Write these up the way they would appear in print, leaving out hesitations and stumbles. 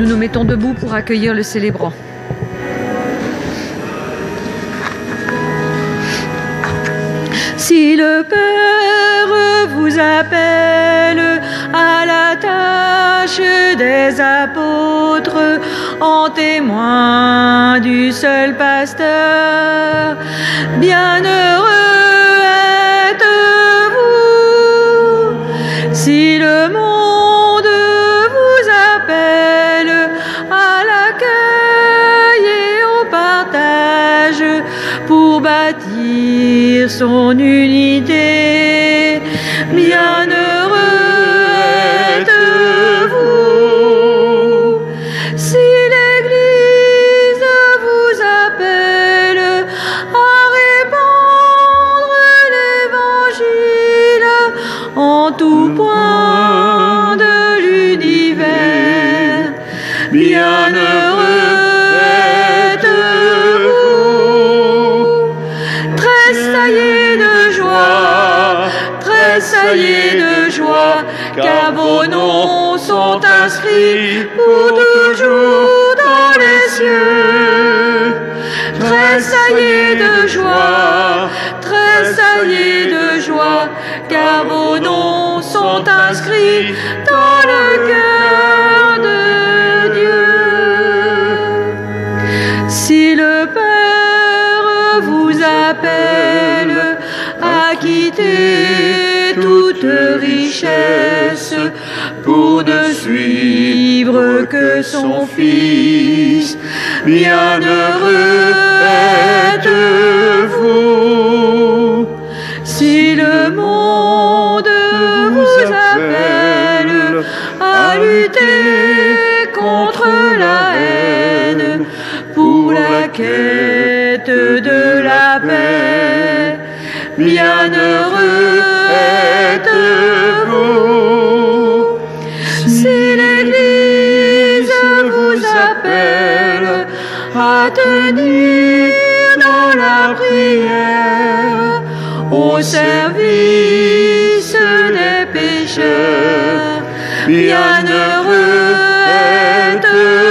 Nous nous mettons debout pour accueillir le célébrant. Si le Père vous appelle à la tâche des apôtres, en témoin du seul pasteur, bienheureux êtes-vous. Si le monde vous appelle à l'accueil et au partage pour bâtir son unité, bienheureux êtes-vous. Si l'Église vous appelle à répandre l'Évangile en tout point de l'univers, bienheureux êtes-vous. Tressaillez de joie, tressaillez de joie, car vos noms sont inscrits pour toujours dans les cieux. Tressaillez de joie, tressaillez de joie, car vos noms sont inscrits dans le cœur de Dieu. Si le Père vous appelle à quitter toute richesse pour ne suivre que son Fils, bienheureux êtes-vous. Si le monde vous appelle à lutter contre la haine pour la quête de la paix, bienheureux êtes-vous. Si l'Église vous appelle à tenir dans la prière au service des pécheurs, bienheureux êtes-vous.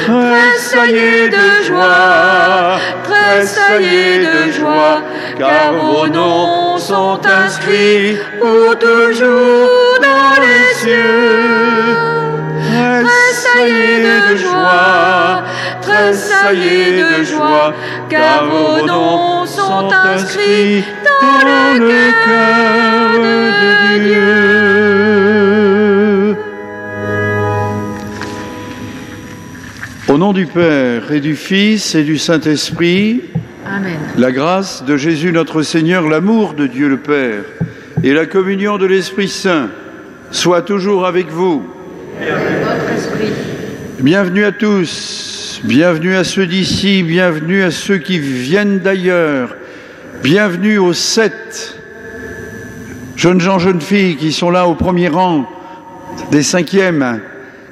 Tressaillez de joie, tressaillez de joie, car vos noms sont inscrits pour toujours dans les cieux. Tressaillez de joie, tressaillez de joie, car vos noms sont inscrits dans le cœur de Dieu. Au nom du Père et du Fils et du Saint-Esprit, Amen. La grâce de Jésus notre Seigneur, l'amour de Dieu le Père et la communion de l'Esprit Saint soient toujours avec vous. Et avec votre esprit. Bienvenue à tous, bienvenue à ceux d'ici, bienvenue à ceux qui viennent d'ailleurs, bienvenue aux 7 jeunes gens, jeunes filles qui sont là au premier rang des 5e,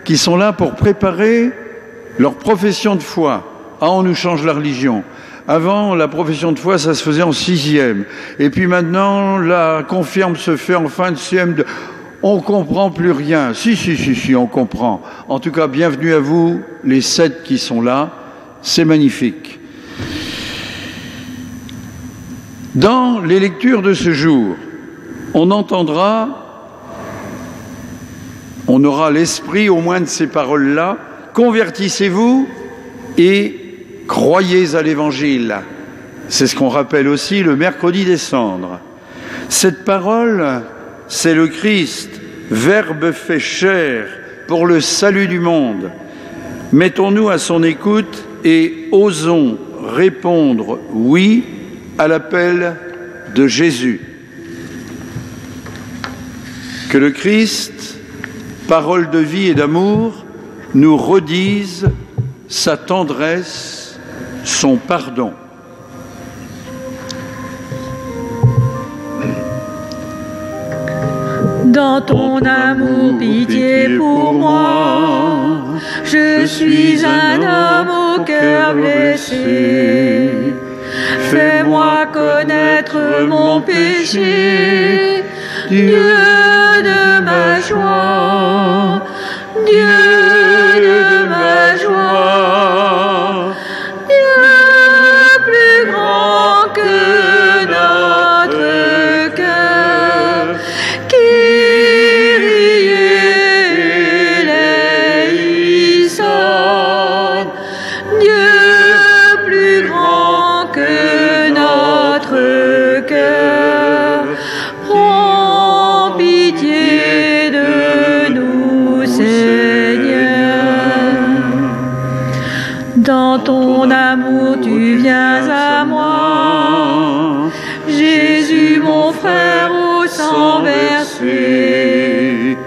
qui sont là pour préparer leur profession de foi. Ah, on nous change la religion. Avant, la profession de foi, ça se faisait en 6e. Et puis maintenant, la confirme se fait en fin de CM2. On ne comprend plus rien. Si, on comprend. En tout cas, bienvenue à vous, les 7 qui sont là. C'est magnifique. Dans les lectures de ce jour, on aura l'esprit au moins de ces paroles-là. Convertissez-vous et croyez à l'Évangile. C'est ce qu'on rappelle aussi le mercredi des Cendres. Cette parole, c'est le Christ, Verbe fait chair pour le salut du monde. Mettons-nous à son écoute et osons répondre oui à l'appel de Jésus. Que le Christ, parole de vie et d'amour, nous redise sa tendresse, son pardon. Dans ton amour, pitié pour moi, je suis un homme au cœur blessé. Fais-moi connaître mon péché, Dieu de ma joie. Dieu de ma joie, Dieu plus grand que notre cœur, qui riait les sonne, Dieu plus grand que notre cœur, prends pitié de nous, Seigneur. Dans ton amour, tu viens à moi, Jésus, mon frère, au sang versé.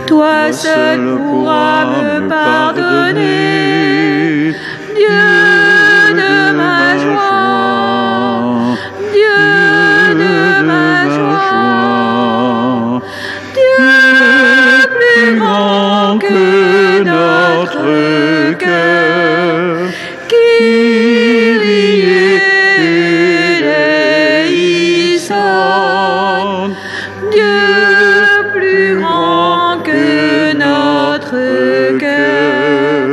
Toi seul pourras me pardonner, Dieu de ma joie, Dieu de ma joie, Dieu plus grand que notre cœur, qui riait les sonne, Dieu plus grand que notre cœur,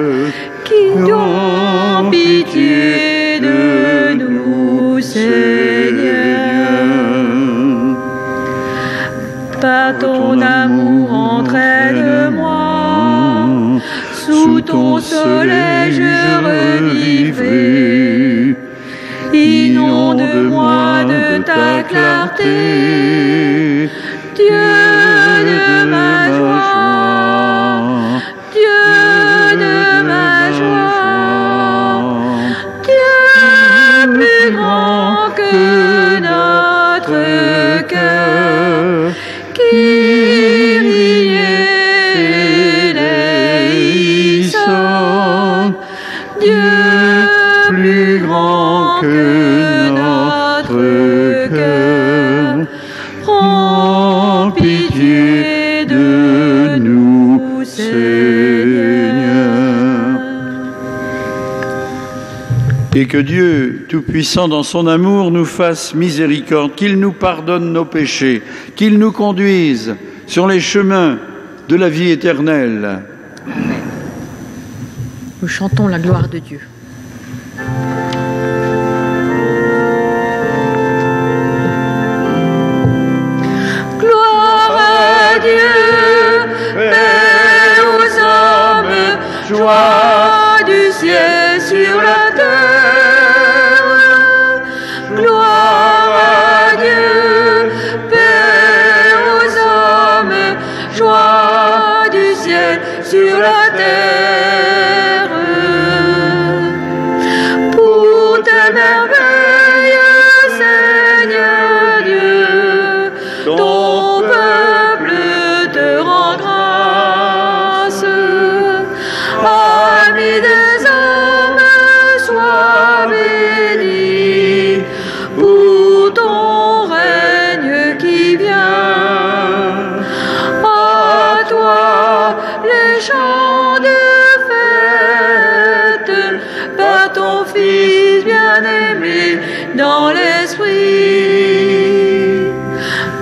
qui donne pitié de nous, Seigneur. Par ton amour, entraîne-moi, sous ton soleil je revivrai. Inonde-moi de ta clarté, Dieu de ma joie, Dieu de ma joie, Dieu plus grand que notre cœur, qui riait les sonne, Dieu plus grand que notre cœur, prends pitié de nous, Seigneur. Et que Dieu, Tout-Puissant dans son amour, nous fasse miséricorde, qu'il nous pardonne nos péchés, qu'il nous conduise sur les chemins de la vie éternelle. Amen. Nous chantons la gloire de Dieu. Gloire à Dieu, paix aux hommes, joie du ciel sur la terre. Gloire à Dieu, paix aux hommes, joie du ciel sur la terre. Pour tes merveilles, Seigneur Dieu, ton peuple te rend grâce. Ami des hommes, sois béni pour ton règne qui vient. À toi les chants de fête, par ton Fils bien-aimé dans l'esprit.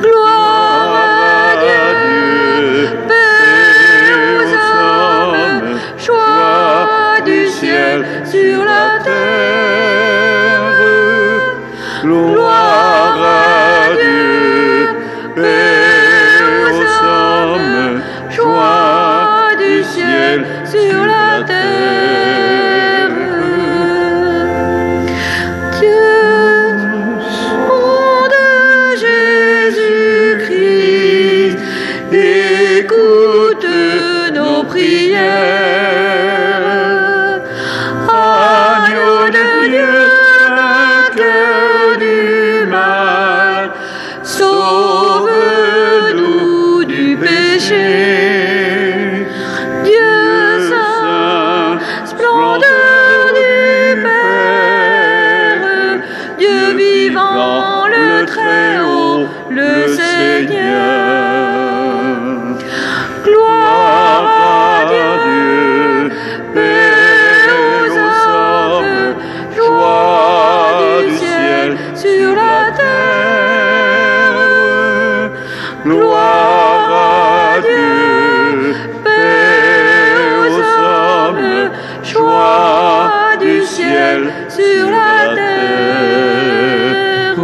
Gloire à Dieu, paix aux hommes, joie du ciel sur la terre. Gloire à Dieu, paix aux hommes, joie du ciel sur la terre. Dieu, nom de Jésus-Christ, écoute nos prières. Agneau de Dieu, vainqueur du bas du ciel sur la terre.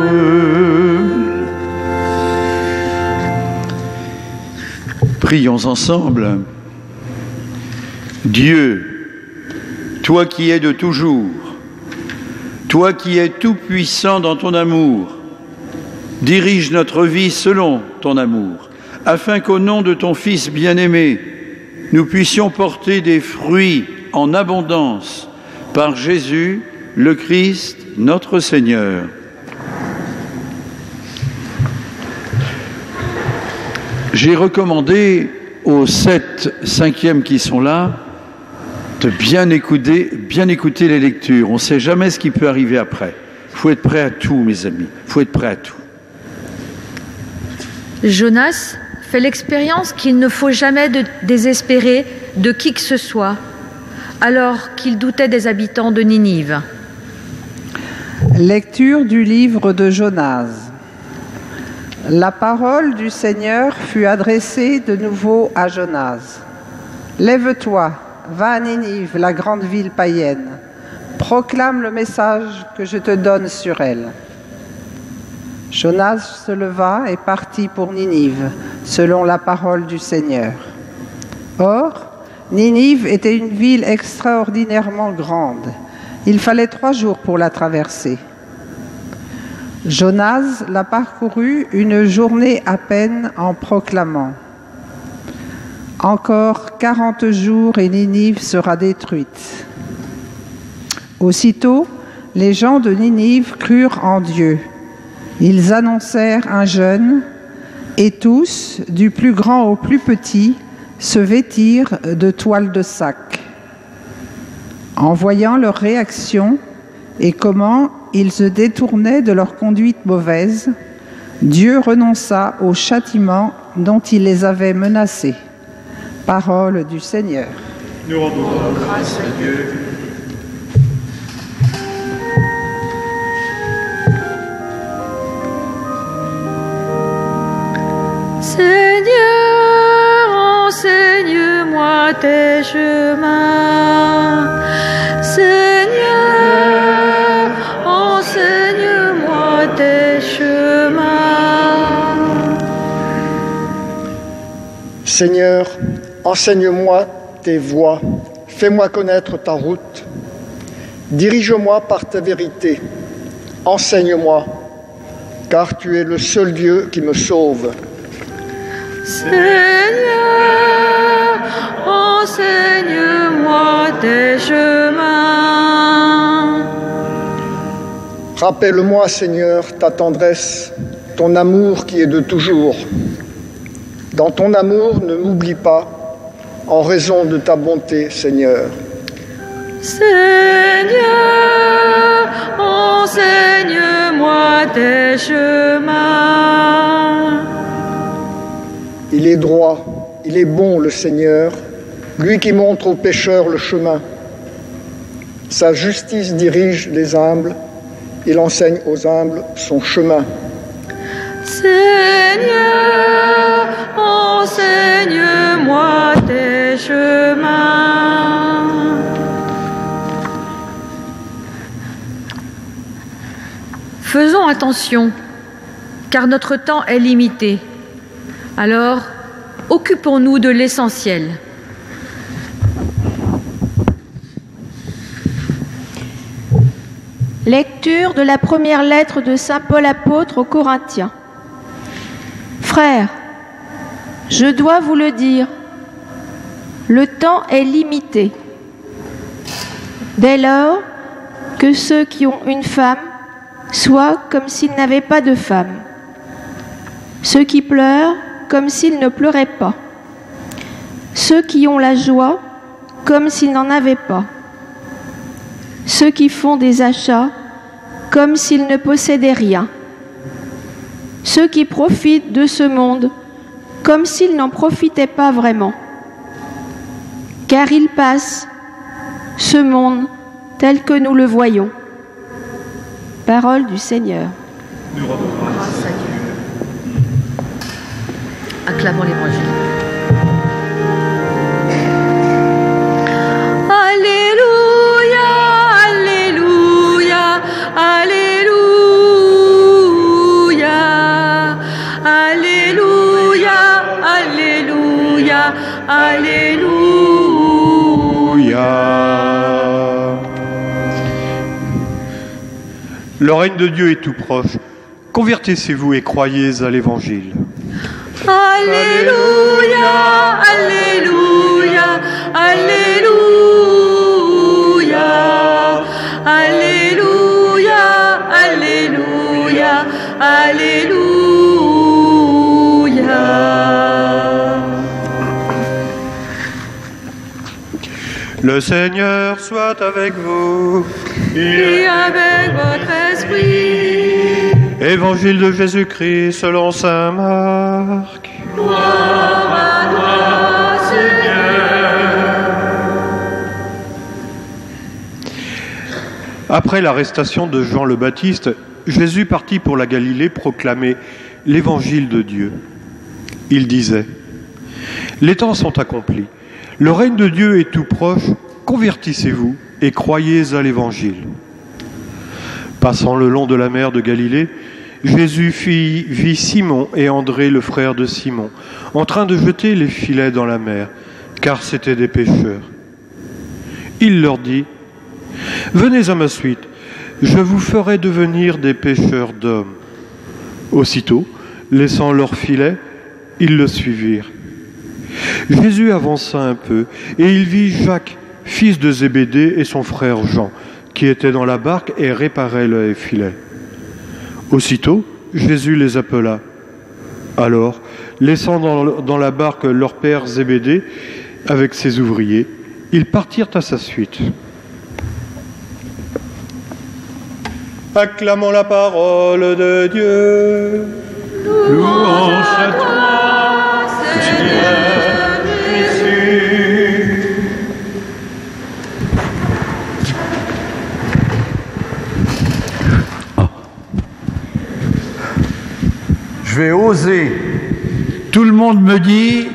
Prions ensemble. Dieu, toi qui es de toujours, toi qui es tout-puissant dans ton amour, dirige notre vie selon ton amour, afin qu'au nom de ton Fils bien-aimé, nous puissions porter des fruits en abondance par Jésus, le Christ, notre Seigneur. J'ai recommandé aux 5e qui sont là de bien écouter les lectures. On ne sait jamais ce qui peut arriver après. Il faut être prêt à tout, mes amis. Il faut être prêt à tout. Jonas fait l'expérience qu'il ne faut jamais désespérer de qui que ce soit, alors qu'il doutait des habitants de Ninive. Lecture du livre de Jonas. La parole du Seigneur fut adressée de nouveau à Jonas. « Lève-toi, va à Ninive, la grande ville païenne. Proclame le message que je te donne sur elle. » Jonas se leva et partit pour Ninive, selon la parole du Seigneur. Or, Ninive était une ville extraordinairement grande. Il fallait 3 jours pour la traverser. Jonas la parcourut une journée à peine en proclamant « Encore 40 jours et Ninive sera détruite. » Aussitôt, les gens de Ninive crurent en Dieu. Ils annoncèrent un jeûne, et tous, du plus grand au plus petit, se vêtirent de toiles de sac. En voyant leur réaction et comment ils se détournaient de leur conduite mauvaise, Dieu renonça au châtiment dont il les avait menacés. Parole du Seigneur. Nous rendons grâce à Dieu. Seigneur, enseigne-moi tes chemins. Seigneur, enseigne-moi tes chemins. Seigneur, enseigne-moi tes voies. Fais-moi connaître ta route. Dirige-moi par ta vérité. Enseigne-moi, car tu es le seul Dieu qui me sauve. Seigneur, enseigne-moi tes chemins. Rappelle-moi, Seigneur, ta tendresse, ton amour qui est de toujours. Dans ton amour, ne m'oublie pas, en raison de ta bonté, Seigneur. Seigneur, enseigne-moi tes chemins. Il est droit, il est bon, le Seigneur, lui qui montre aux pécheurs le chemin. Sa justice dirige les humbles, il enseigne aux humbles son chemin. Seigneur, enseigne-moi tes chemins. Faisons attention, car notre temps est limité. Alors, occupons-nous de l'essentiel. Lecture de la première lettre de saint Paul apôtre aux Corinthiens. Frères, je dois vous le dire, le temps est limité. Dès lors que ceux qui ont une femme soient comme s'ils n'avaient pas de femme, ceux qui pleurent comme s'ils ne pleuraient pas, ceux qui ont la joie comme s'ils n'en avaient pas, ceux qui font des achats comme s'ils ne possédaient rien, ceux qui profitent de ce monde comme s'ils n'en profitaient pas vraiment, car il passe, ce monde tel que nous le voyons. Parole du Seigneur. Nous rendons grâce à Dieu. Acclamons l'Évangile. Alléluia, Le règne de Dieu est tout proche. Convertissez-vous et croyez à l'Évangile. Alléluia, Alléluia, Alléluia, Alléluia, Alléluia, Alléluia. Le Seigneur soit avec vous. Et avec votre esprit. Évangile de Jésus-Christ selon saint Marc. Gloire à toi, Seigneur. Après l'arrestation de Jean le Baptiste, Jésus partit pour la Galilée proclamer l'évangile de Dieu. Il disait : les temps sont accomplis, le règne de Dieu est tout proche, convertissez-vous et croyez à l'évangile. Passant le long de la mer de Galilée, Jésus vit Simon et André, le frère de Simon, en train de jeter les filets dans la mer, car c'étaient des pêcheurs. Il leur dit : venez à ma suite, je vous ferai devenir des pêcheurs d'hommes. Aussitôt, laissant leurs filets, ils le suivirent. Jésus avança un peu, et il vit Jacques, fils de Zébédée, et son frère Jean, qui étaient dans la barque et réparaient les filets. Aussitôt, Jésus les appela. Alors, laissant dans la barque leur père Zébédée avec ses ouvriers, ils partirent à sa suite. Acclamons la parole de Dieu. Louange à toi, Seigneur Jésus. Je vais oser. Tout le monde me dit,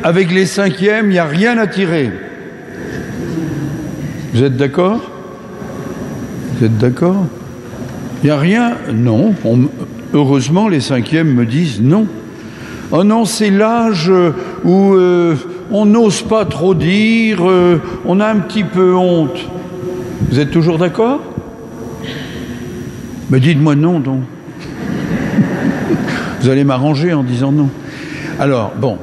avec les cinquièmes, il n'y a rien à tirer. Vous êtes d'accord? Vous êtes d'accord? Il n'y a rien? Non. Heureusement, les cinquièmes me disent non. Oh non, c'est l'âge où on n'ose pas trop dire, on a un petit peu honte. Vous êtes toujours d'accord? Mais dites-moi non, donc. Vous allez m'arranger en disant non. Alors, bon,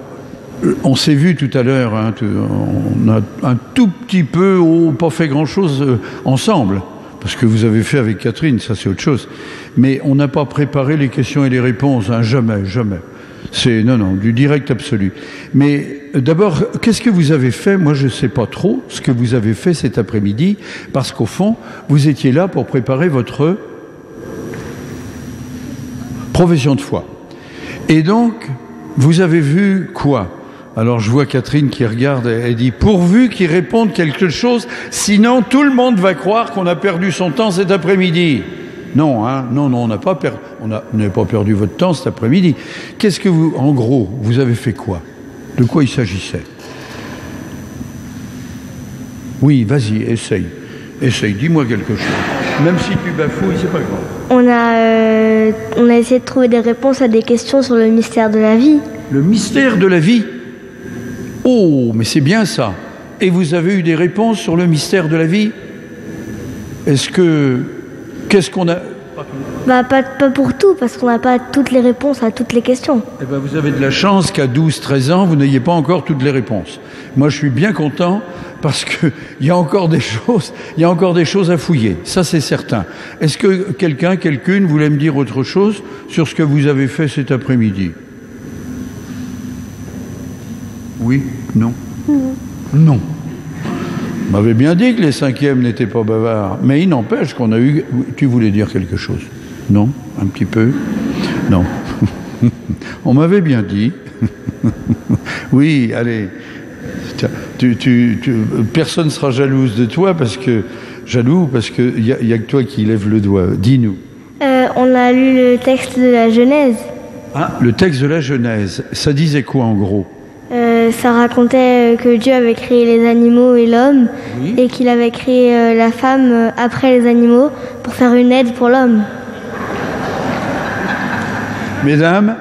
on s'est vu tout à l'heure, hein, on a un tout petit peu, pas fait grand-chose ensemble, parce que vous avez fait avec Catherine, ça c'est autre chose. Mais on n'a pas préparé les questions et les réponses, hein, jamais, jamais. C'est, non, du direct absolu. Mais d'abord, qu'est-ce que vous avez fait? Moi, je ne sais pas trop ce que vous avez fait cet après-midi, parce qu'au fond, vous étiez là pour préparer votre profession de foi. Et donc, vous avez vu quoi? Alors je vois Catherine qui regarde, elle dit « Pourvu qu'il réponde quelque chose, sinon tout le monde va croire qu'on a perdu son temps cet après-midi. » Non, hein, non, on n'a pas perdu votre temps cet après-midi. Qu'est-ce que vous, en gros, vous avez fait quoi? De quoi il s'agissait? Oui, vas-y, essaye, dis-moi quelque chose. Même si tu bafouilles, c'est pas grave. On a essayé de trouver des réponses à des questions sur le mystère de la vie. Le mystère de la vie? Oh, mais c'est bien ça. Et vous avez eu des réponses sur le mystère de la vie? Qu'est-ce qu'on a? Bah, pas pour tout, parce qu'on n'a pas toutes les réponses à toutes les questions. Eh ben, vous avez de la chance qu'à 12-13 ans, vous n'ayez pas encore toutes les réponses. Moi, je suis bien content parce qu'il y a encore des choses à fouiller. Ça, c'est certain. Est-ce que quelqu'une voulait me dire autre chose sur ce que vous avez fait cet après-midi? Oui? Non? Non. Vous m'avez bien dit que les cinquièmes n'étaient pas bavards, mais il n'empêche qu'on a eu... Tu voulais dire quelque chose? Non? Un petit peu? Non. On m'avait bien dit. Oui, allez. Personne ne sera jalouse de toi parce que il y a que toi qui lève le doigt. Dis-nous. On a lu le texte de la Genèse. Ah, le texte de la Genèse. Ça disait quoi en gros? Ça racontait que Dieu avait créé les animaux et l'homme, oui, et qu'il avait créé la femme après les animaux pour faire une aide pour l'homme. Mesdames,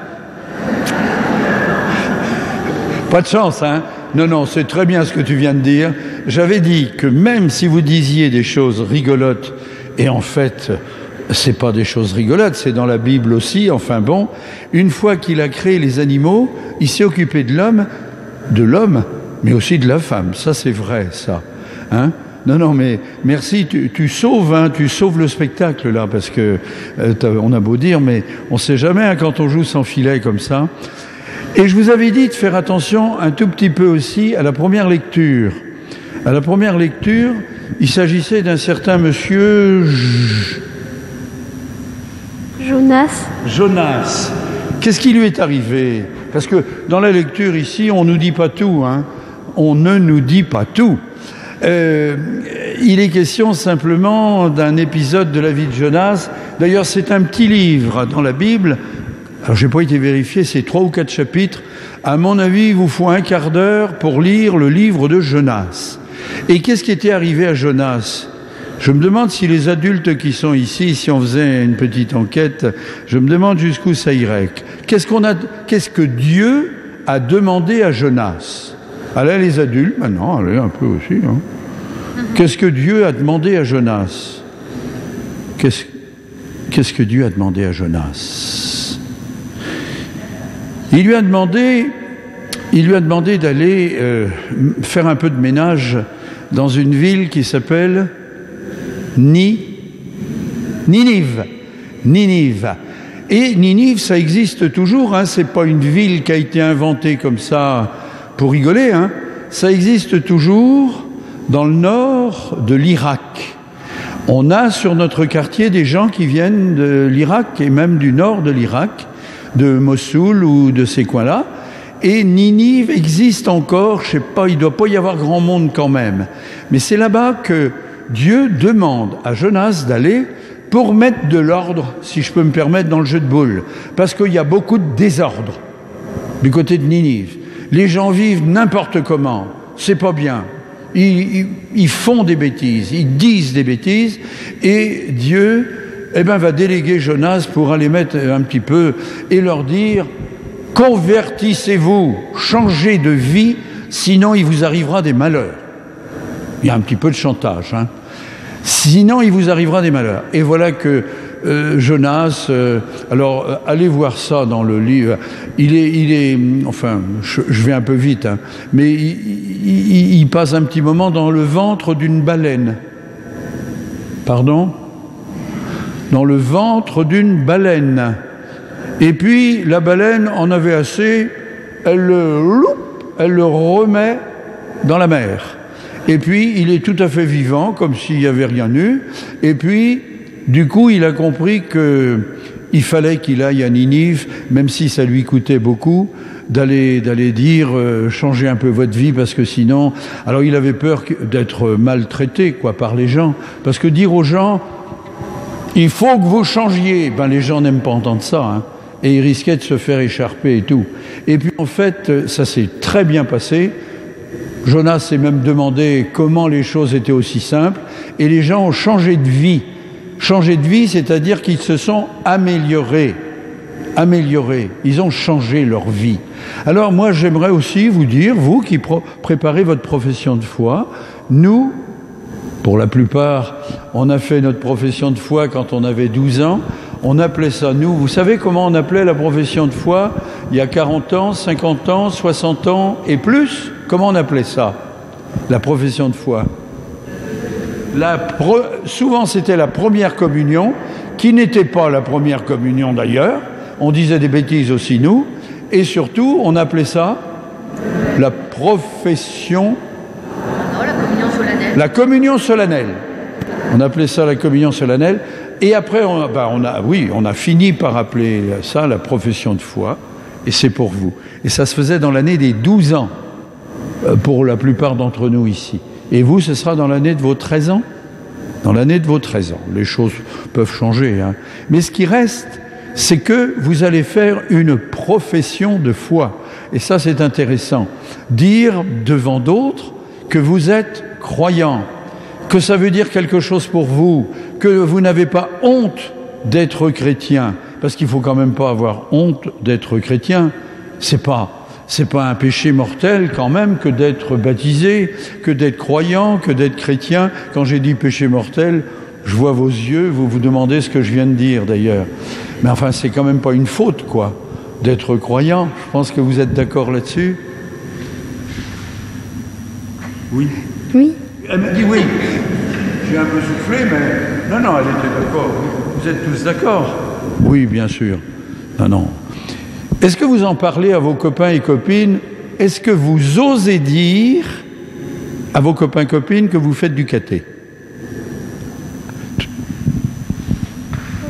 pas de chance, hein? Non, c'est très bien ce que tu viens de dire. J'avais dit que même si vous disiez des choses rigolotes et en fait c'est pas des choses rigolotes, c'est dans la Bible aussi. Enfin bon, une fois qu'il a créé les animaux, il s'est occupé de l'homme, mais aussi de la femme. Ça, c'est vrai, ça. Hein? Non, mais merci, tu sauves, hein, tu sauves le spectacle, là, parce que on a beau dire, mais on sait jamais, hein, quand on joue sans filet comme ça. Et je vous avais dit de faire attention un tout petit peu aussi à la première lecture. À la première lecture, il s'agissait d'un certain monsieur Jonas. Qu'est-ce qui lui est arrivé? Parce que dans la lecture ici, on ne nous dit pas tout. Hein. On ne nous dit pas tout. Il est question simplement d'un épisode de la vie de Jonas. D'ailleurs, c'est un petit livre dans la Bible. Alors, je n'ai pas été vérifié, c'est 3 ou 4 chapitres. À mon avis, il vous faut un quart d'heure pour lire le livre de Jonas. Et qu'est-ce qui était arrivé à Jonas? Je me demande si les adultes qui sont ici, si on faisait une petite enquête, je me demande jusqu'où ça irait. Qu'est-ce que Dieu a demandé à Jonas? Allez, les adultes, maintenant, allez un peu aussi. Hein. Qu'est-ce que Dieu a demandé à Jonas? Qu'est-ce que Dieu a demandé à Jonas? Il lui a demandé d'aller faire un peu de ménage dans une ville qui s'appelle Ninive. Et Ninive, ça existe toujours, hein, c'est pas une ville qui a été inventée comme ça pour rigoler, hein. Ça existe toujours dans le nord de l'Irak. On a sur notre quartier des gens qui viennent de l'Irak et même du nord de l'Irak, de Mossoul ou de ces coins-là. Et Ninive existe encore, je sais pas, il doit pas y avoir grand monde quand même. Mais c'est là-bas que Dieu demande à Jonas d'aller pour mettre de l'ordre, si je peux me permettre, dans le jeu de boules. Parce qu'il y a beaucoup de désordre du côté de Ninive. Les gens vivent n'importe comment, c'est pas bien. Ils font des bêtises, ils disent des bêtises, et Dieu va déléguer Jonas pour aller mettre un petit peu et leur dire « Convertissez-vous, changez de vie, sinon il vous arrivera des malheurs. » Il y a un petit peu de chantage, hein. Sinon il vous arrivera des malheurs. Et voilà que Jonas, alors allez voir ça dans le livre, il est enfin, je vais un peu vite, hein, mais il passe un petit moment dans le ventre d'une baleine. Pardon? Dans le ventre d'une baleine. Et puis la baleine en avait assez, elle le remet dans la mer. Et puis il est tout à fait vivant, comme s'il n'y avait rien eu. Et puis, du coup, il a compris qu'il fallait qu'il aille à Ninive, même si ça lui coûtait beaucoup, d'aller dire changez un peu votre vie, parce que sinon... Alors il avait peur d'être maltraité par les gens, parce que dire aux gens il faut que vous changiez, les gens n'aiment pas entendre ça, hein, et ils risquaient de se faire écharper et tout. Et puis en fait, ça s'est très bien passé. Jonas s'est même demandé comment les choses étaient aussi simples, et les gens ont changé de vie. Changé de vie, c'est-à-dire qu'ils se sont améliorés. Ils ont changé leur vie. Alors moi, j'aimerais aussi vous dire, vous qui préparez votre profession de foi, nous, pour la plupart, on a fait notre profession de foi quand on avait 12 ans. On appelait ça, nous, vous savez comment on appelait la profession de foi il y a 40 ans, 50 ans, 60 ans et plus? Comment on appelait ça, la profession de foi? Souvent, c'était la première communion, qui n'était pas la première communion d'ailleurs. On disait des bêtises aussi, nous. Et surtout, on appelait ça la profession... Non, la communion solennelle. La communion solennelle. On appelait ça la communion solennelle. Et après, on a fini par appeler ça la profession de foi. Et c'est pour vous. Et ça se faisait dans l'année des 12 ans, pour la plupart d'entre nous ici. Et vous, ce sera dans l'année de vos 13 ans? Dans l'année de vos 13 ans. Les choses peuvent changer, hein. Mais ce qui reste, c'est que vous allez faire une profession de foi. Et ça, c'est intéressant. Dire devant d'autres que vous êtes croyant, que ça veut dire quelque chose pour vous, que vous n'avez pas honte d'être chrétien, parce qu'il ne faut quand même pas avoir honte d'être chrétien. C'est pas un péché mortel quand même que d'être baptisé, que d'être croyant, que d'être chrétien. Quand j'ai dit péché mortel, Je vois vos yeux, vous vous demandez ce que je viens de dire d'ailleurs. Mais enfin, c'est quand même pas une faute, quoi, d'être croyant. Je pense que vous êtes d'accord là-dessus. Oui. Oui. Elle m'a dit oui. J'ai un peu soufflé, mais... Non, elle était d'accord. Vous êtes tous d'accord? Oui, bien sûr. Non. Est-ce que vous en parlez à vos copains et copines? Est-ce que vous osez dire à vos copains et copines que vous faites du caté?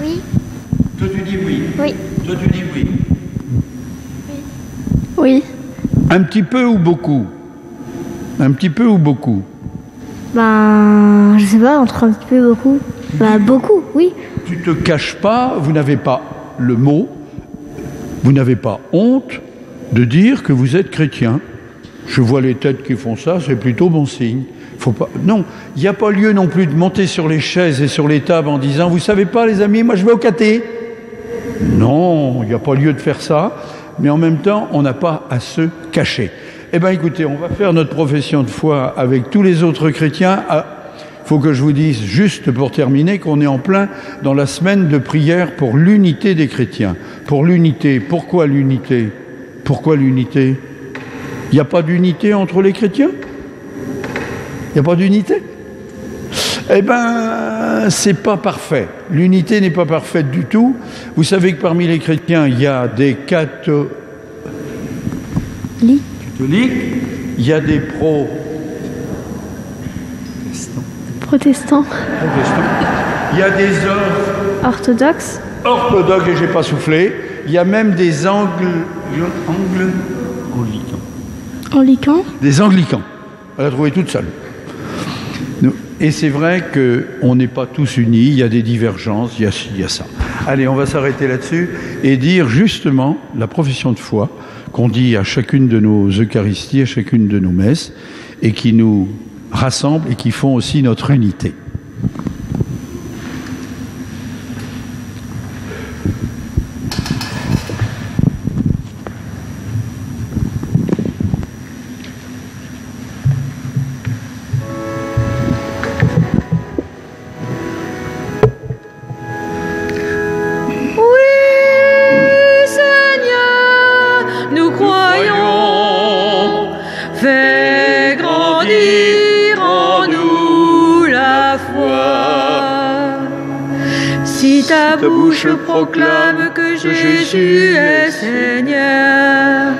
Oui. Toi, tu dis oui. Oui. Toi, tu dis oui. Oui. Un petit peu ou beaucoup? Un petit peu ou beaucoup? Ben, je sais pas, entre un petit peu et beaucoup. Bah, beaucoup, oui. Tu te caches pas, vous n'avez pas le mot, vous n'avez pas honte de dire que vous êtes chrétien. Je vois les têtes qui font ça, c'est plutôt bon signe. Faut pas... Non, il n'y a pas lieu non plus de monter sur les chaises et sur les tables en disant « Vous savez pas, les amis, moi je vais au caté ». Non, il n'y a pas lieu de faire ça, mais en même temps, on n'a pas à se cacher. Eh bien, écoutez, on va faire notre profession de foi avec tous les autres chrétiens. Il faut que je vous dise, juste pour terminer, qu'on est en plein dans la semaine de prière pour l'unité des chrétiens. Pour l'unité. Pourquoi l'unité? Pourquoi l'unité? Il n'y a pas d'unité entre les chrétiens? Il n'y a pas d'unité? Eh bien, c'est pas parfait. L'unité n'est pas parfaite du tout. Vous savez que parmi les chrétiens, il y a des catholiques, il y a des Protestants. il y a des Orthodoxes. orthodoxes, et j'ai pas soufflé, il y a même des Anglicans. des anglicans. Elle a trouvé toute seule. Et c'est vrai qu'on n'est pas tous unis, il y a des divergences, il y a ça. Allez, on va s'arrêter là-dessus et dire justement la profession de foi qu'on dit à chacune de nos Eucharisties, à chacune de nos messes, et qui nous rassemblent et qui font aussi notre unité. Ta bouche proclame que Jésus est Seigneur.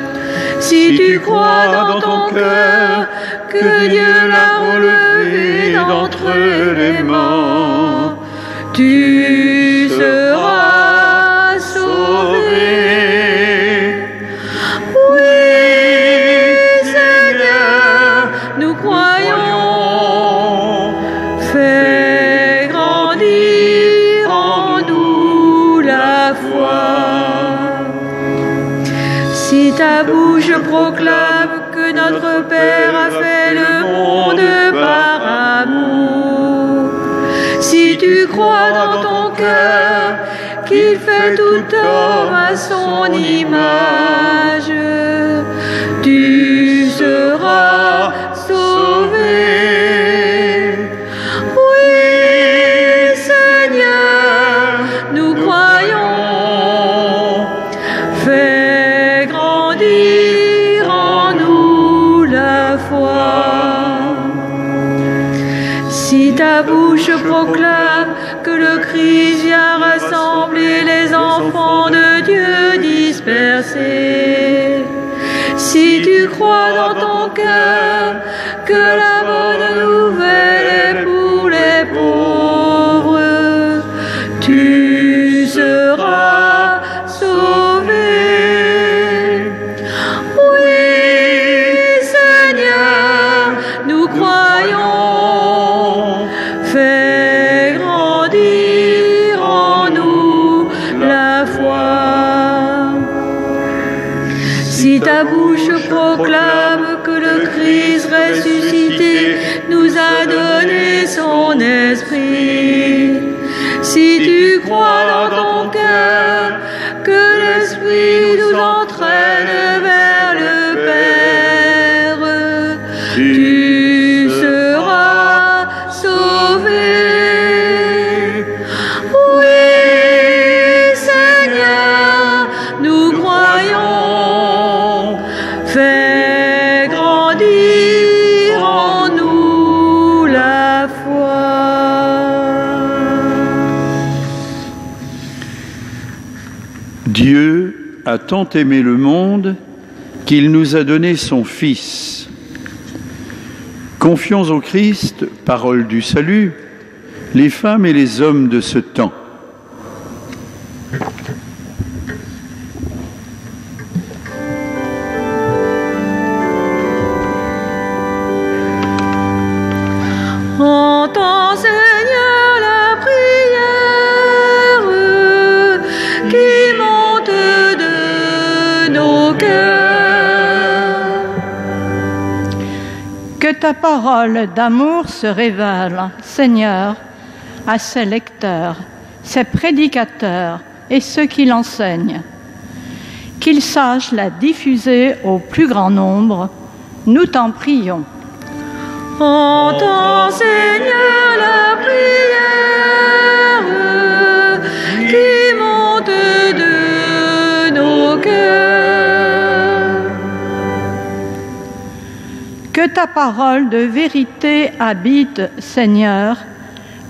Si tu crois dans ton cœur que Dieu l'a relevé d'entre les morts, tu seras sauvé. Oui, Seigneur, nous croyons. Fais grandir en nous la foi. Si ta bouche proclame que notre Père a fait le monde par amour, si tu crois dans ton cœur qu'il fait tout homme à son image, tu seras sauvé. Oui, Seigneur, nous croyons. Fais grandir en nous la foi. Si ta bouche proclame que le Christ vient rassembler les enfants de Dieu dispersés, si tu crois dans ton cœur que la bonne nouvelle est pour les pauvres, tu seras sauvé. Oui, Seigneur, nous croyons. Fais grandir en nous la foi. Si ta bouche proclame que le Christ ressuscité nous a donné son esprit, si tu crois dans ton cœur que l'esprit nous entraîne vers le Père, tu seras sauvé. Dieu a tant aimé le monde qu'il nous a donné son Fils. Confions au Christ, parole du salut, les femmes et les hommes de ce temps. Entends, Seigneur, la prière qui monte de nos cœurs. Que ta parole d'amour se révèle, Seigneur, à ses lecteurs, ses prédicateurs et ceux qui l'enseignent. Qu'ils sachent la diffuser au plus grand nombre, nous t'en prions. Entends, Seigneur, la prière qui monte de nos cœurs. Que ta parole de vérité habite, Seigneur,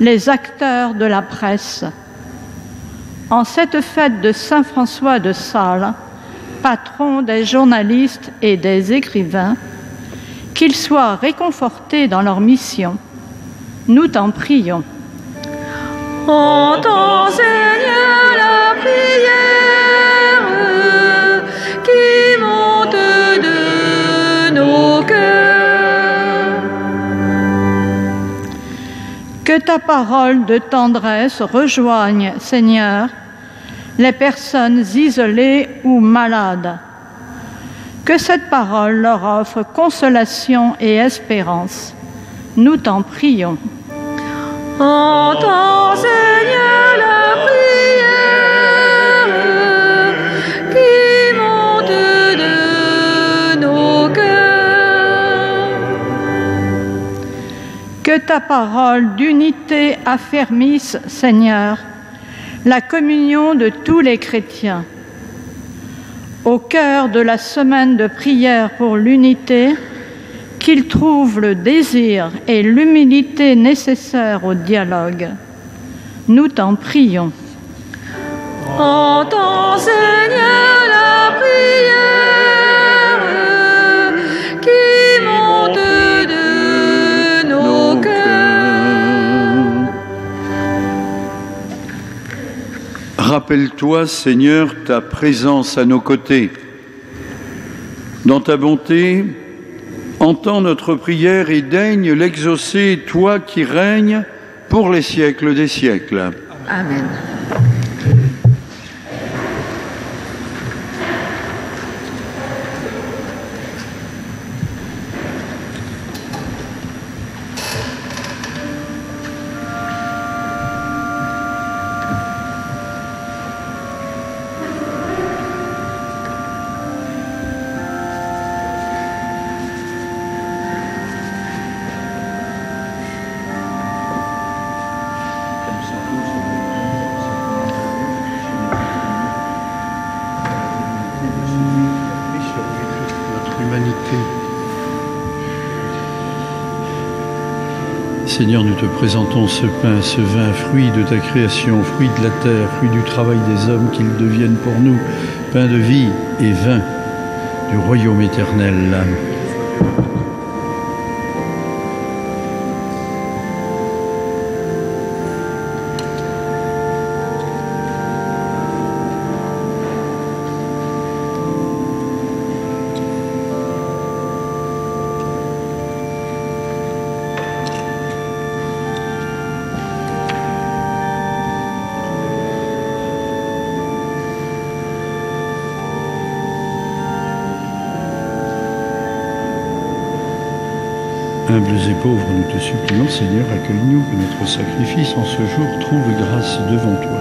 les acteurs de la presse. En cette fête de Saint François de Sales, patron des journalistes et des écrivains, qu'ils soient réconfortés dans leur mission. Nous t'en prions. Entends, Seigneur, la prière qui monte de nos cœurs. Que ta parole de tendresse rejoigne, Seigneur, les personnes isolées ou malades. Que cette parole leur offre consolation et espérance. Nous t'en prions. Entends, Seigneur, la prière qui monte de nos cœurs. Que ta parole d'unité affermisse, Seigneur, la communion de tous les chrétiens. Au cœur de la semaine de prière pour l'unité, qu'ils trouvent le désir et l'humilité nécessaires au dialogue. Nous t'en prions. Entends, Seigneur, la prière qui monte de nos cœurs. Rappelle-toi, Seigneur, ta présence à nos côtés. Dans ta bonté, entends notre prière et daigne l'exaucer, toi qui règnes pour les siècles des siècles. Amen. Seigneur, nous te présentons ce pain, ce vin, fruit de ta création, fruit de la terre, fruit du travail des hommes, qu'ils deviennent pour nous pain de vie et vin du royaume éternel. Humbles et pauvres, nous te supplions, Seigneur, accueille-nous, que notre sacrifice en ce jour trouve grâce devant toi.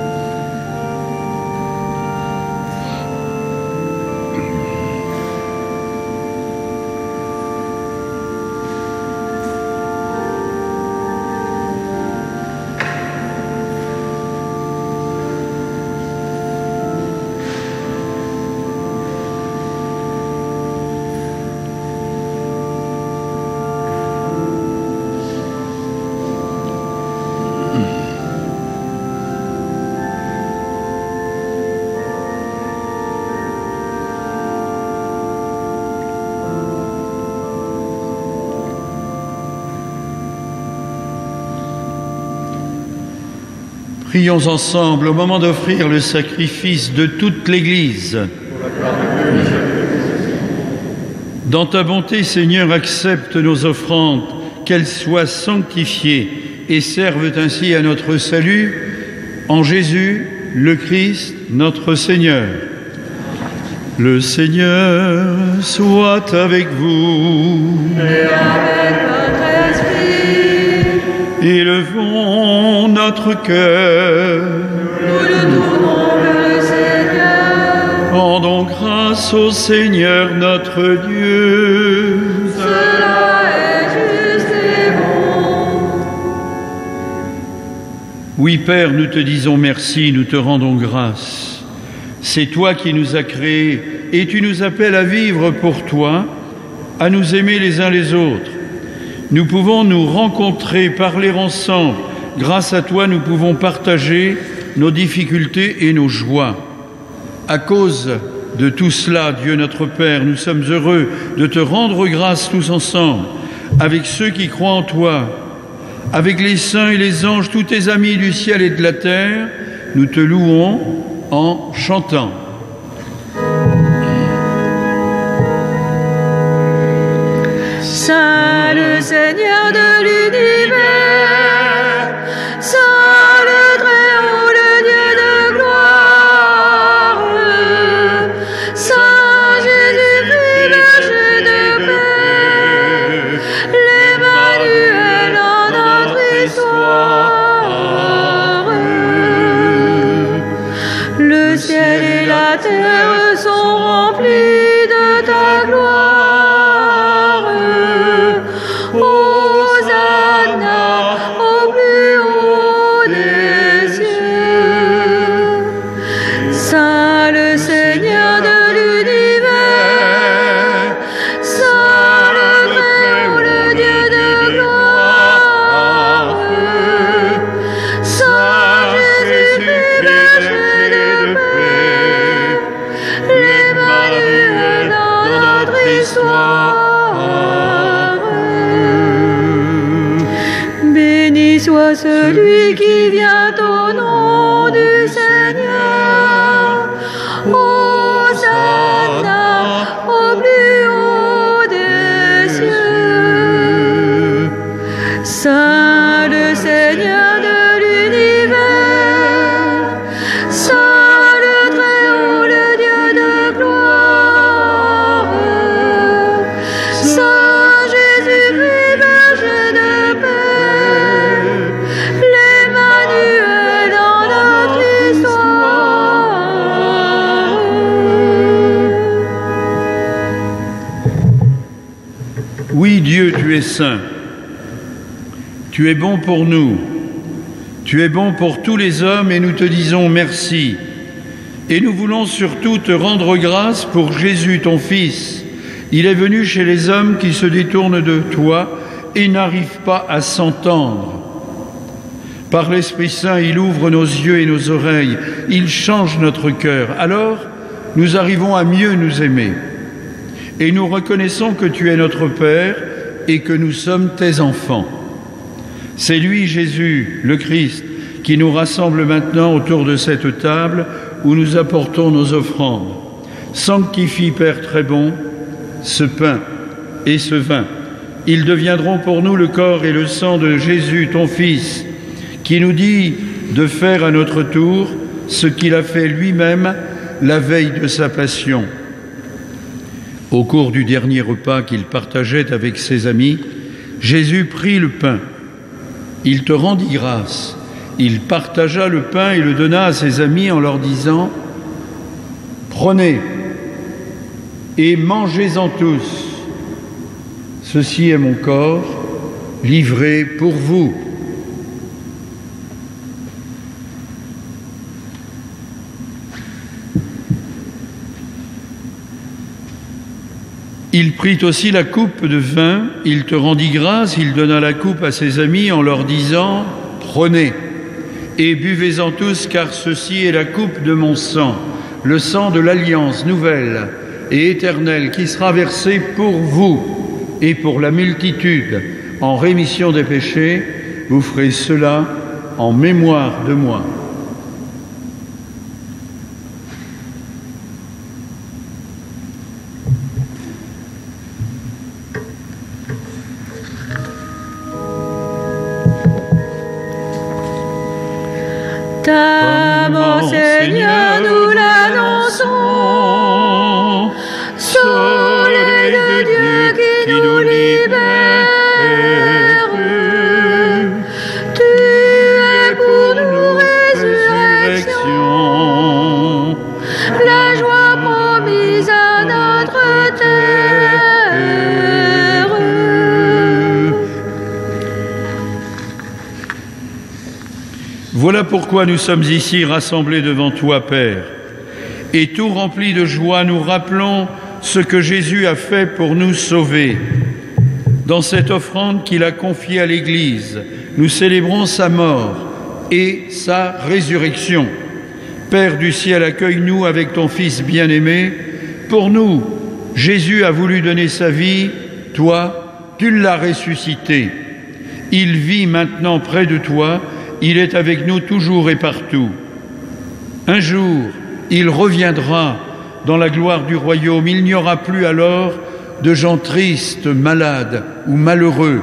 Prions ensemble au moment d'offrir le sacrifice de toute l'Église. Dans ta bonté, Seigneur, accepte nos offrandes, qu'elles soient sanctifiées et servent ainsi à notre salut, en Jésus, le Christ, notre Seigneur. Le Seigneur soit avec vous. Et avec votre esprit. Élevons notre cœur. Nous le tournons vers le Seigneur. Rendons grâce au Seigneur notre Dieu. Cela est juste et bon. Oui, Père, nous te disons merci, nous te rendons grâce. C'est toi qui nous as créés et tu nous appelles à vivre pour toi, à nous aimer les uns les autres. Nous pouvons nous rencontrer, parler ensemble. Grâce à toi, nous pouvons partager nos difficultés et nos joies. À cause de tout cela, Dieu notre Père, nous sommes heureux de te rendre grâce tous ensemble, avec ceux qui croient en toi, avec les saints et les anges, tous tes amis du ciel et de la terre. Nous te louons en chantant. Saint le Seigneur de l'univers, Saint le Très-Haut, le Dieu de gloire, Saint Jésus-Christ, berger de paix, l'Emmanuel en notre histoire. Le ciel et la terre sont remplis de ta gloire. Soit celui qui vient au nom du Seigneur. Hosanna au plus haut des cieux. Saint le Seigneur de l'univers, Saint le Très-Haut, le Dieu de gloire, Saint Jésus-Christ, berger de paix, Oui, Dieu, tu es saint. Tu es bon pour nous. Tu es bon pour tous les hommes et nous te disons merci. Et nous voulons surtout te rendre grâce pour Jésus, ton Fils. Il est venu chez les hommes qui se détournent de toi et n'arrivent pas à s'entendre. Par l'Esprit Saint, il ouvre nos yeux et nos oreilles. Il change notre cœur. Alors, nous arrivons à mieux nous aimer. Et nous reconnaissons que tu es notre Père et que nous sommes tes enfants. C'est lui, Jésus, le Christ, qui nous rassemble maintenant autour de cette table où nous apportons nos offrandes. Sanctifie, Père très bon, ce pain et ce vin. Ils deviendront pour nous le corps et le sang de Jésus, ton Fils, qui nous dit de faire à notre tour ce qu'il a fait lui-même la veille de sa passion. Au cours du dernier repas qu'il partageait avec ses amis, Jésus prit le pain. Il te rendit grâce. Il partagea le pain et le donna à ses amis en leur disant « Prenez et mangez-en tous. Ceci est mon corps, livré pour vous. » Il prit aussi la coupe de vin, il te rendit grâce, il donna la coupe à ses amis en leur disant « Prenez et buvez-en tous, car ceci est la coupe de mon sang, le sang de l'alliance nouvelle et éternelle qui sera versé pour vous et pour la multitude en rémission des péchés. Vous ferez cela en mémoire de moi. » Ta mort, Seigneur, nous l'annonçons. Soleil de Dieu qui nous libère, tu es pour nous résurrection, la joie promise à notre terre. Voilà pourquoi nous sommes ici rassemblés devant toi, Père. Et tout remplis de joie, nous rappelons ce que Jésus a fait pour nous sauver. Dans cette offrande qu'il a confiée à l'Église, nous célébrons sa mort et sa résurrection. Père du ciel, accueille-nous avec ton Fils bien-aimé. Pour nous, Jésus a voulu donner sa vie, toi, tu l'as ressuscité. Il vit maintenant près de toi, il est avec nous toujours et partout. Un jour, il reviendra dans la gloire du royaume. Il n'y aura plus alors de gens tristes, malades ou malheureux.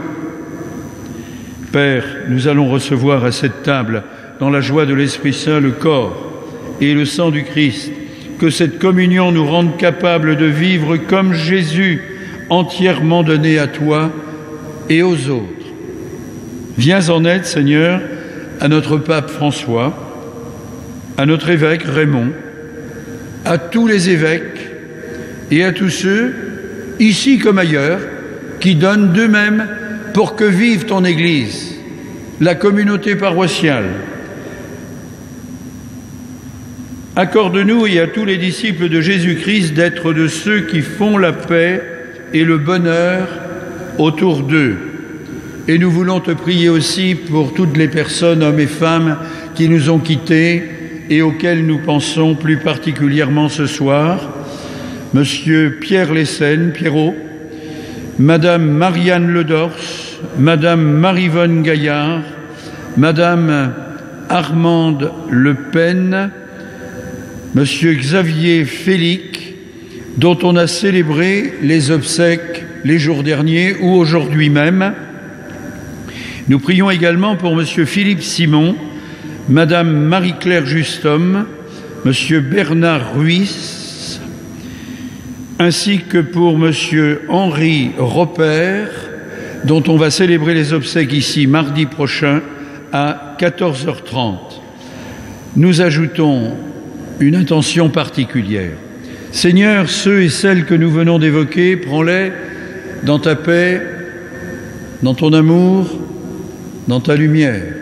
Père, nous allons recevoir à cette table, dans la joie de l'Esprit Saint, le corps et le sang du Christ. Que cette communion nous rende capables de vivre comme Jésus, entièrement donné à toi et aux autres. Viens en aide, Seigneur, à notre pape François, à notre évêque Raymond, à tous les évêques et à tous ceux, ici comme ailleurs, qui donnent d'eux-mêmes pour que vive ton Église, la communauté paroissiale. Accorde-nous et à tous les disciples de Jésus-Christ d'être de ceux qui font la paix et le bonheur autour d'eux. Et nous voulons te prier aussi pour toutes les personnes, hommes et femmes, qui nous ont quittés et auxquels nous pensons plus particulièrement ce soir. Monsieur Pierre Lessène, Pierrot, Madame Marianne Ledors, Madame Maryvonne Gaillard, Madame Armande Le Pen, Monsieur Xavier Félic, dont on a célébré les obsèques les jours derniers ou aujourd'hui même. Nous prions également pour Monsieur Philippe Simon, Madame Marie-Claire Justom, Monsieur Bernard Ruiz, ainsi que pour Monsieur Henri Robert, dont on va célébrer les obsèques ici mardi prochain à 14h30. Nous ajoutons une intention particulière. Seigneur, ceux et celles que nous venons d'évoquer, prends-les dans ta paix, dans ton amour, dans ta lumière.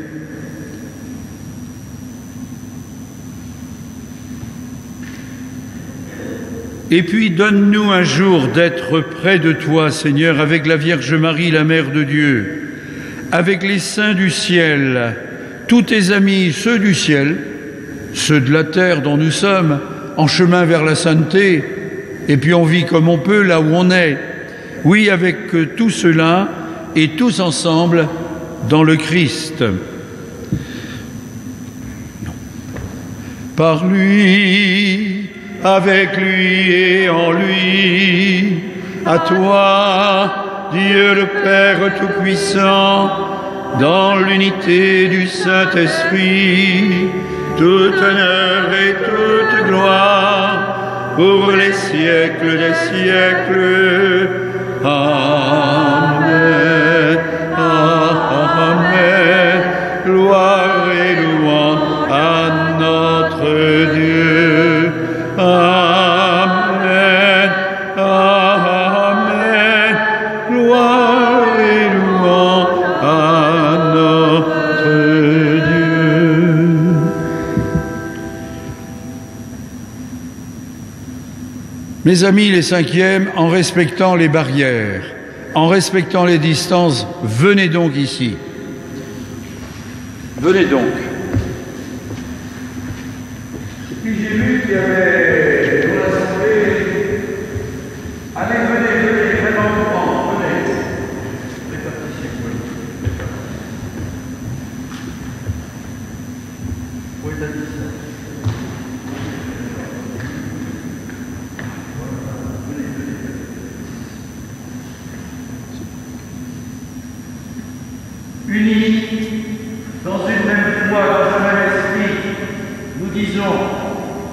Et puis donne-nous un jour d'être près de toi, Seigneur, avec la Vierge Marie, la Mère de Dieu, avec les saints du ciel, tous tes amis, ceux du ciel, ceux de la terre dont nous sommes, en chemin vers la sainteté, et puis on vit comme on peut là où on est. Oui, avec tout cela et tous ensemble dans le Christ. Non. Par lui, avec lui et en lui, à toi, Dieu le Père Tout-Puissant, dans l'unité du Saint-Esprit, tout honneur et toute gloire, pour les siècles des siècles. Amen. Amen. Gloire et louange à notre Dieu. Amen. Amen. Gloire et louange à notre Dieu. Mes amis, les cinquièmes, en respectant les barrières, en respectant les distances, venez donc ici. Venez donc. Et puis j'ai vu qu'il y avait dans l'assemblée. Allez, venez, vraiment grand, venez. Où est ta distance? Unis dans une même foi, dans un même esprit, Disons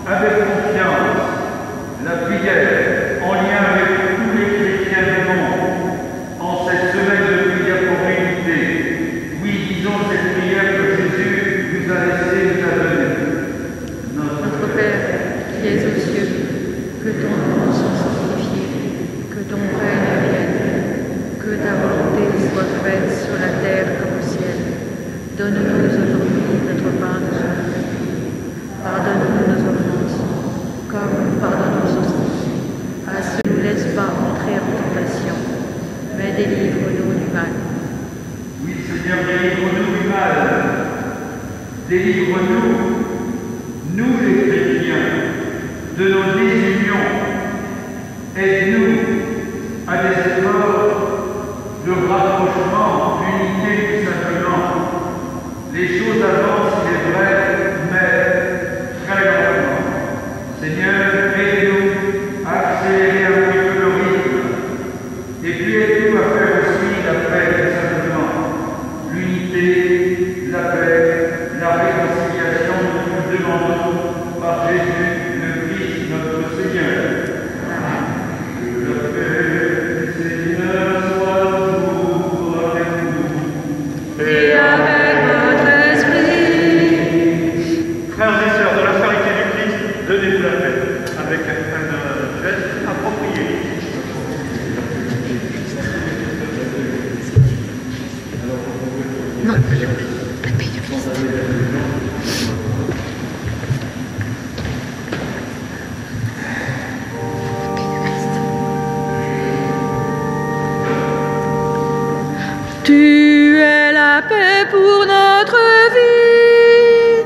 avec confiance la prière en lien avec tous les chrétiens du monde en cette semaine de prière pour l'unité. Oui, disons cette prière que Jésus nous a laissé nous a donnée. Notre Père, qui es aux cieux, que ton nom soit sanctifié, que ton règne vienne, que ta volonté soit faite sur la terre comme au ciel. Donne-nous aujourd'hui notre pain de jour. Pardonne-nous nos offenses, comme nous pardonnons aussi à ceux qui ne nous laissent pas entrer en tentation, mais délivre-nous du mal. Oui, Seigneur, délivre-nous du mal. Délivre-nous, nous les chrétiens, de nos désunions. Aide-nous à des efforts de rapprochement, d'unité tout simplement. Les choses avancent, il est vrai, mais très lentement. Seigneur, aide-nous à accélérer un petit peu le rythme. Et puis aide-nous à faire aussi la paix, tout simplement. L'unité, la paix, la réconciliation que nous demandons par Jésus, le Christ, notre Seigneur. Que la paix du Seigneur soit toujours avec nous. Et avec votre esprit. Frères et sœurs, de la charité du Christ, donnez-vous la paix avec un geste approprié. Non. Tu es la paix pour notre vie,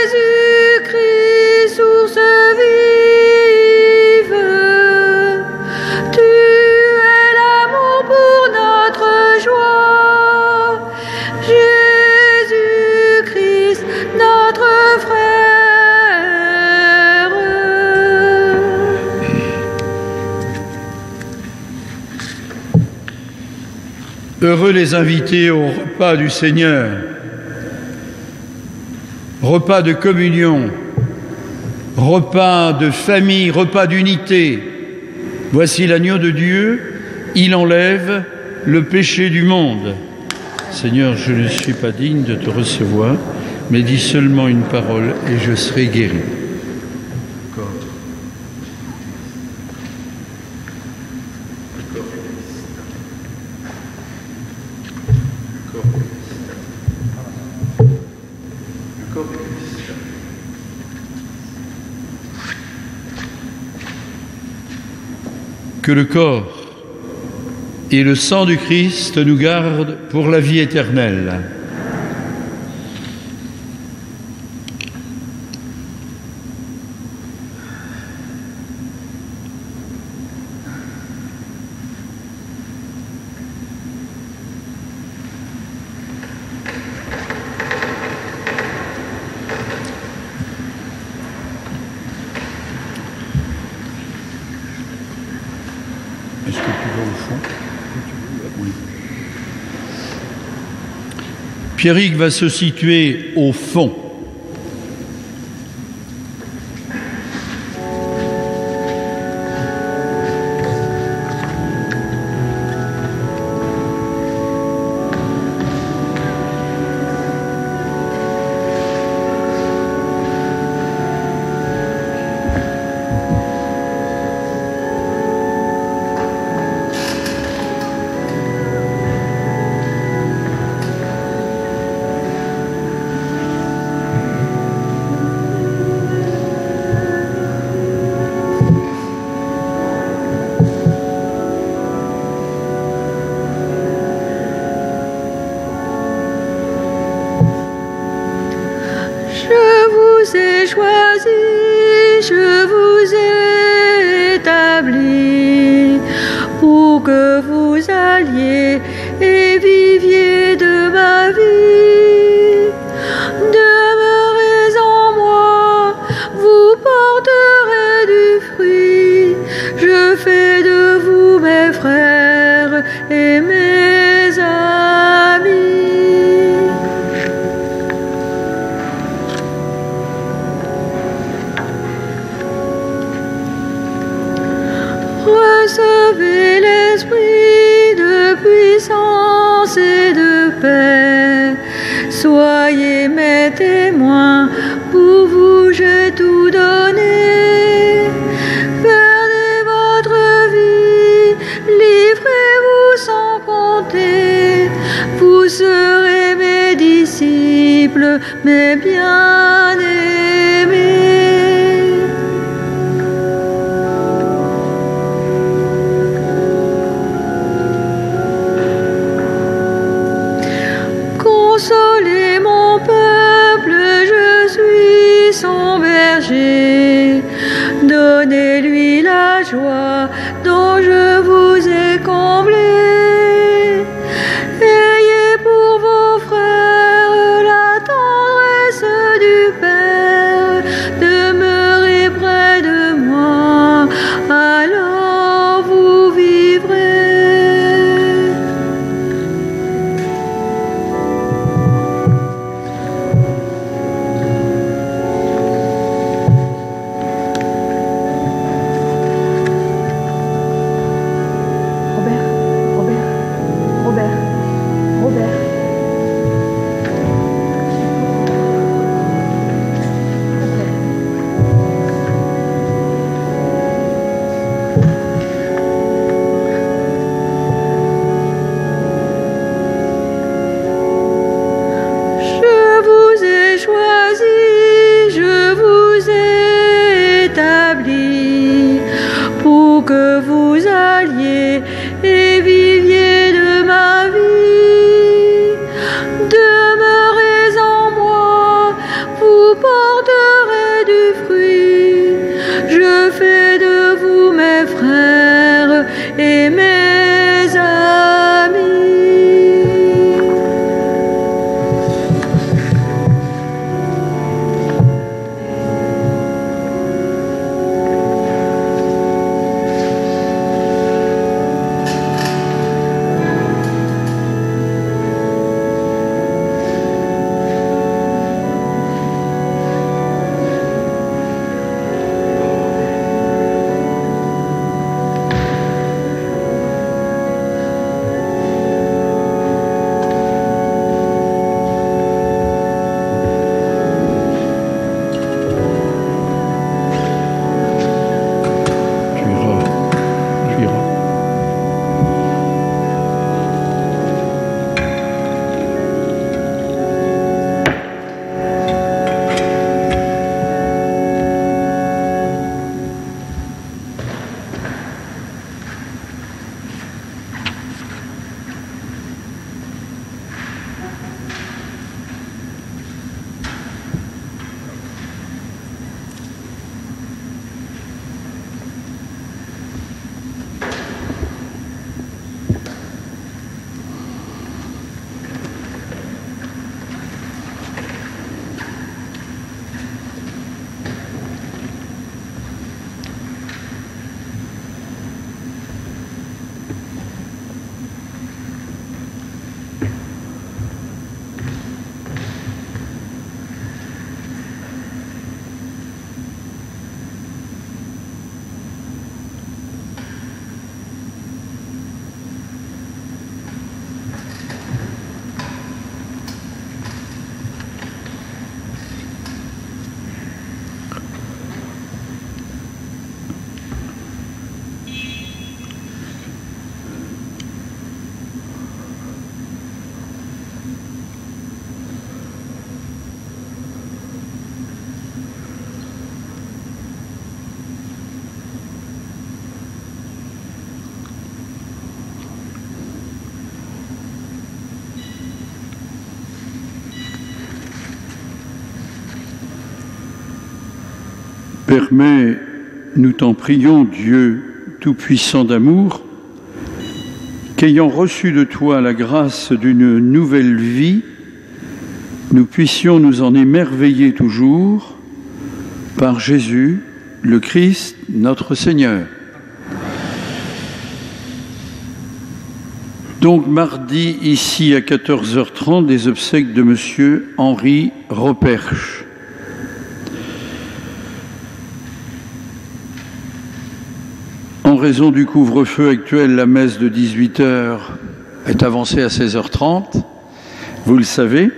Jésus-Christ, source vive. Tu es l'amour pour notre joie, Jésus-Christ, notre frère. Heureux les invités au repas du Seigneur, repas de communion, repas de famille, repas d'unité. Voici l'agneau de Dieu, il enlève le péché du monde. Seigneur, je ne suis pas digne de te recevoir, mais dis seulement une parole et je serai guéri. Que le corps et le sang du Christ nous gardent pour la vie éternelle. Est-ce que tu vas au fond? Oui. Pierrick va se situer au fond. J'ai choisi, je vous ai établi pour que vous alliez et viviez de ma vie. Demeurez en moi, vous porterez du fruit. Je fais de vous mes frères et mes amis. témoin, pour vous j'ai tout donné. Perdez votre vie, livrez-vous sans compter, vous serez mes disciples, mes bien-aimés. Consolez mon peuple, je suis son berger. Donnez-lui la joie dont je vous ai comblé. Ayez pour vos frères la tendresse du Père. Demeurez près de moi, alors vous vivrez. Pour que vous alliez et viviez de ma vie. Demeurez en moi, vous porterez du fruit. Je fais de vous mes frères et mes amis. Permets, nous t'en prions, Dieu tout-puissant d'amour, qu'ayant reçu de toi la grâce d'une nouvelle vie, nous puissions nous en émerveiller toujours par Jésus, le Christ, notre Seigneur. Donc mardi, ici à 14h30, des obsèques de Monsieur Henri Roperche. En raison du couvre-feu actuel, la messe de 18h est avancée à 16h30, vous le savez.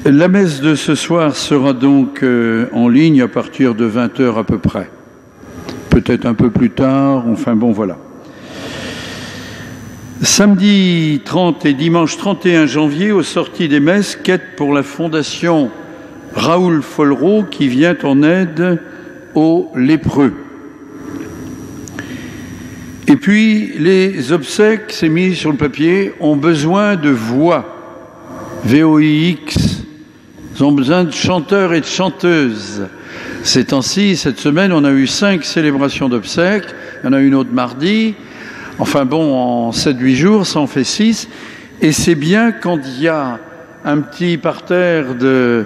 La messe de ce soir sera donc en ligne à partir de 20h à peu près. Peut-être un peu plus tard, enfin bon voilà. Samedi 30 et dimanche 31 janvier, aux sorties des messes, quête pour la fondation Raoul Follereau qui vient en aide aux lépreux. Et puis les obsèques, c'est mis sur le papier, ont besoin de voix. VOIX, ils ont besoin de chanteurs et de chanteuses. Ces temps-ci, cette semaine, on a eu 5 célébrations d'obsèques, il y en a une autre mardi. Enfin bon, en 7-8 jours, ça en fait 6. Et c'est bien quand il y a un petit parterre de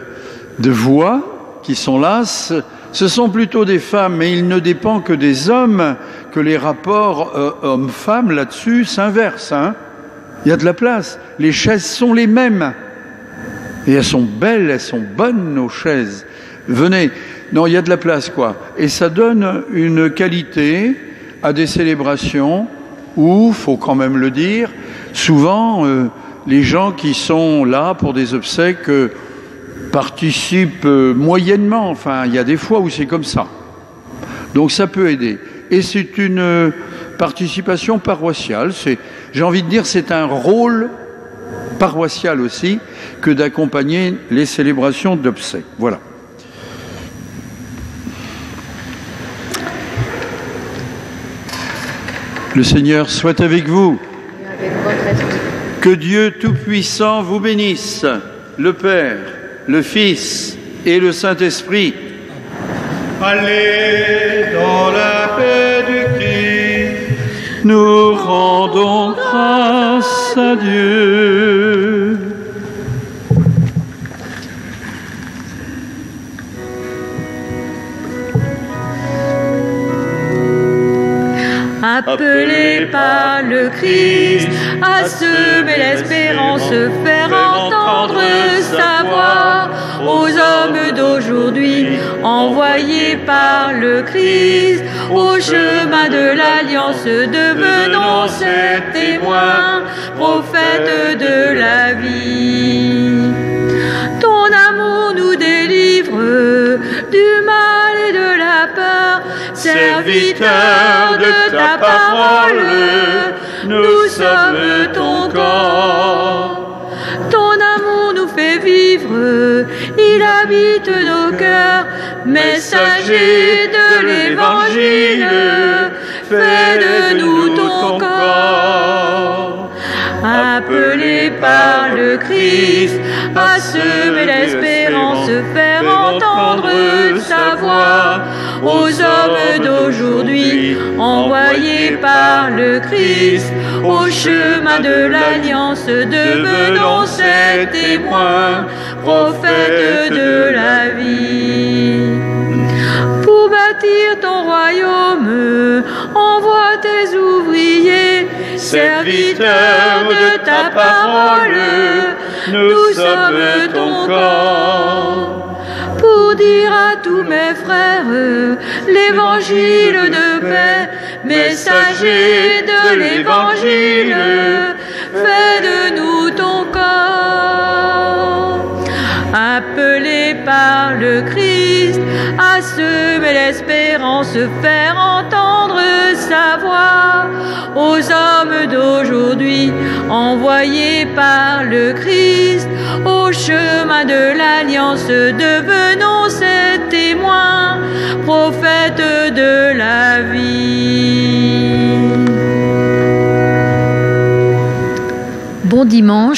voix qui sont là. Ce sont plutôt des femmes, mais il ne dépend que des hommes que les rapports hommes-femmes là-dessus s'inversent. Hein. Il y a de la place. Les chaises sont les mêmes. Et elles sont belles, elles sont bonnes, nos chaises. Venez. Non, il y a de la place, quoi. Et ça donne une qualité à des célébrations où, faut quand même le dire, souvent, les gens qui sont là pour des obsèques participent moyennement. Enfin, il y a des fois où c'est comme ça. Donc ça peut aider. Et c'est une participation paroissiale. J'ai envie de dire, c'est un rôle paroissial aussi que d'accompagner les célébrations d'obsèques. Voilà. Le Seigneur soit avec vous. Que Dieu Tout-Puissant vous bénisse, le Père, le Fils et le Saint-Esprit. Allez dans la paix du Christ, nous rendons grâce à Dieu. Appelé par le Christ à semer l'espérance, faire entendre sa voix aux hommes d'aujourd'hui, envoyés par le Christ au chemin de l'alliance, devenons ses témoins, prophètes de la vie. Ton amour nous délivre du mal et de la peur, serviteurs de ta parole, nous sommes ton corps. Ton amour nous fait vivre, il habite nos cœurs, messager de l'Évangile, fais de nous ton corps. Appelé par le Christ à semer l'espérance, faire entendre sa voix aux hommes d'aujourd'hui, envoyés par le Christ au chemin de l'alliance, devenons ses témoins, prophètes de la vie. Pour bâtir ton royaume, envoie tes ouvriers, serviteurs de ta parole, nous sommes ton corps. Pour dire à tous mes frères l'évangile de paix, messager de l'évangile, fais de nous ton corps. Appelé par le Christ à semer l'espérance, faire entendre sa voix aux hommes d'aujourd'hui, envoyés par le Christ au chemin de l'alliance, devenons ses témoins, prophètes de la vie. Bon dimanche.